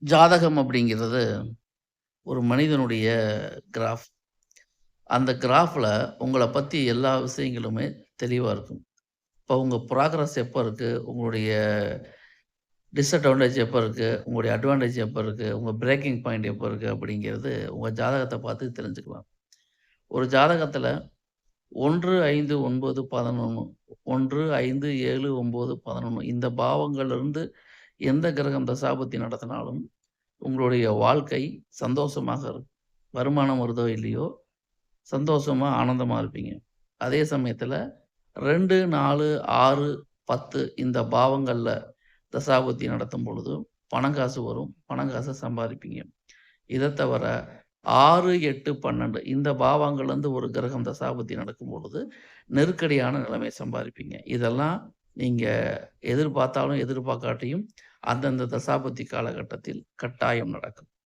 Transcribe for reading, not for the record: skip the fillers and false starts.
ஜாதகம் அப்படிங்கிறது ஒரு மனிதனுடைய கிராஃப். அந்த கிராஃப்ல உங்கள பத்தி எல்லா விஷயங்களுமே தெளிவா இருக்கும். இப்போ உங்க ப்ராக்ரஸ் எப்ப இருக்கு? உங்களுடைய டிஸ்அட்வான்டேஜ் எப்ப இருக்கு? உங்களுடைய அட்வான்டேஜ் எப்ப இருக்கு? உங்க பிரேக்கிங் பாயிண்ட் எப்ப இருக்கு? அப்படிங்கிறது உங்க ஜாதகத்த பார்த்து தெரிஞ்சுக்கலாம். ஒரு ஜாதகத்தில 1, 5, 9, 11 1, 5, 7, 9, 11 இந்த பாவங்கள்லிருந்து எந்த கிரகம் தசாபுத்தி நடத்தினாலும் உங்களுடைய வாழ்க்கை சந்தோஷமாக இருக்கும். வருமானம் வருதோ இல்லையோ, சந்தோஷமா, ஆனந்தமா இருப்பீங்க. அதே சமயத்தில 2, 4, 6, 10 இந்த பாவங்கள்ல தசாபுத்தி நடத்தும் பொழுது, பணம் காசு வரும். பணம் காச சம்பாதிப்பீங்க. இத தவிர 6, 8, 12 இந்த பாவங்கள்லேருந்து ஒரு கிரகம் தசாபுத்தி நடக்கும் பொழுது, நெருக்கடியான நிலைமைய சம்பாதிப்பீங்க. இதெல்லாம் நீங்க எதிர்பார்த்தாலும், எதிர்பார்க்காட்டியும் அந்தந்த தசாபுத்தி காலகட்டத்தில் கட்டாயம் நடக்கும்.